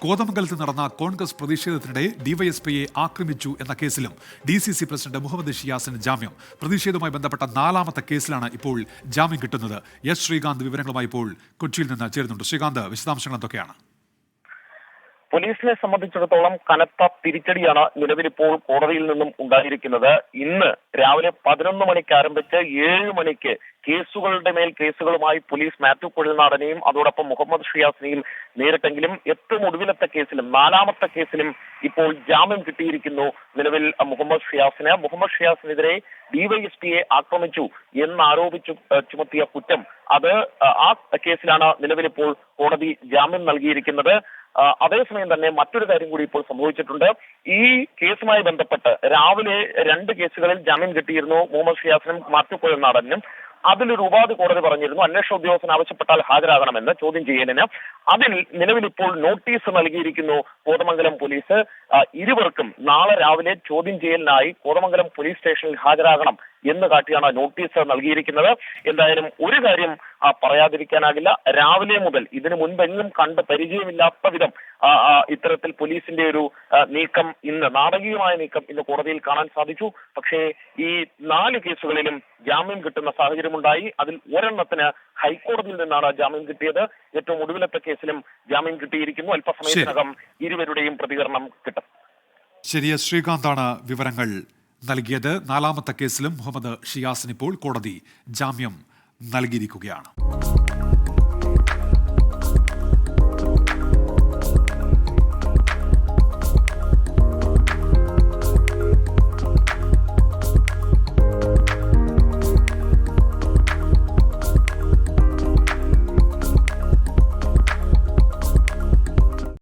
കോതമംഗലത്ത് നടന്ന കോൺഗ്രസ് പ്രതിഷേധത്തിനിടെ ഡിവൈഎസ്പിയെ ആക്രമിച്ചു എന്ന കേസിലും DCC പ്രസിഡന്റ് മുഹമ്മദ് ഷിയാസിന് ജാമ്യം. പ്രതിഷേധവുമായി ബന്ധപ്പെട്ട 4ാമത്തെ കേസിലാണ് ഇപ്പോൾ ജാമ്യം കിട്ടുന്നത്. എസ് ശ്രീകാന്ത് വിവരങ്ങളുമായി ഇപ്പോൾ കൊച്ചിയിൽ നിന്ന് ചേരുന്നുണ്ട്. ശ്രീകാന്ത്, വിശദാംശങ്ങൾ എന്തൊക്കെയാണ്? പോലീസിനെ സംബന്ധിച്ചിടത്തോളം കനത്ത തിരിച്ചടിയാണ് നിലവിലിപ്പോൾ കോടതിയിൽ നിന്നും ഉണ്ടായിരിക്കുന്നത്. ഇന്ന് രാവിലെ 11 മണിക്ക് ആരംഭിച്ച് 7 മണിക്ക് കേസുകളുടെ മേൽ കേസുകളുമായി പോലീസ് മാത്യു കുഴൽനാടനെയും അതോടൊപ്പം മുഹമ്മദ് ഷിയാസിനെയും നേരിട്ടെങ്കിലും ഏറ്റവും ഒടുവിലത്തെ കേസിലും 4ാമത്തെ കേസിലും ഇപ്പോൾ ജാമ്യം കിട്ടിയിരിക്കുന്നു. നിലവിൽ മുഹമ്മദ് ഷിയാസിനെതിരെ ഡിവൈഎസ്പിയെ ആക്രമിച്ചു എന്നാരോപിച്ചു ചുമത്തിയ കുറ്റം, അത് ആ കേസിലാണ് നിലവിലിപ്പോൾ കോടതി ജാമ്യം നൽകിയിരിക്കുന്നത്. അതേസമയം തന്നെ മറ്റൊരു കാര്യം കൂടി ഇപ്പോൾ സംഭവിച്ചിട്ടുണ്ട്. ഈ കേസുമായി ബന്ധപ്പെട്ട് രാവിലെ 2 കേസുകളിൽ ജാമ്യം കിട്ടിയിരുന്നു മുഹമ്മദ് ഷിയാസിനും മാത്യു കുഴൽനാടനും. അതിലൊരു ഉപാധി കോടതി പറഞ്ഞിരുന്നു അന്വേഷണ ഉദ്യോഗസ്ഥൻ ആവശ്യപ്പെട്ടാൽ ഹാജരാകണമെന്ന് ചോദ്യം ചെയ്യലിന്. അതിൽ നിലവിലിപ്പോൾ നോട്ടീസ് നൽകിയിരിക്കുന്നു കോതമംഗലം പോലീസ്. ഇരുവർക്കും നാളെ രാവിലെ ചോദ്യം ചെയ്യലിനായി കോതമംഗലം പോലീസ് സ്റ്റേഷനിൽ ഹാജരാകണം എന്ന് കാട്ടിയാണ് നോട്ടീസ് നൽകിയിരിക്കുന്നത്. എന്തായാലും ഒരു കാര്യം പറയാതിരിക്കാനാകില്ല, രാവിലെ മുതൽ ഇതിനു മുൻപെങ്ങും കണ്ട് പരിചയമില്ലാത്ത വിധം ഇത്തരത്തിൽ പോലീസിന്റെ ഒരു നീക്കം, നാടകീയമായ നീക്കം ഇന്ന് കോടതിയിൽ കാണാൻ സാധിച്ചു. പക്ഷേ ഈ 4 കേസുകളിലും ജാമ്യം കിട്ടുന്ന സാഹചര്യമുണ്ടായി. അതിൽ ഒരെണ്ണത്തിന് ഹൈക്കോടതിയിൽ നിന്നാണ് ജാമ്യം കിട്ടിയത്. ഏറ്റവും ഒടുവിലത്തെ കേസിലും ജാമ്യം കിട്ടിയിരിക്കുന്നു. അല്പസമയത്തിനകം ഇരുവരുടെയും പ്രതികരണം കിട്ടും. ശരി, ശ്രീകാന്താണ് വിവരങ്ങൾ നൽകിയത്. 4ാമത്തെ കേസിലും മുഹമ്മദ് ഷിയാസിന് ഇപ്പോൾ കോടതി ജാമ്യം നൽകിയിരിക്കുകയാണ്.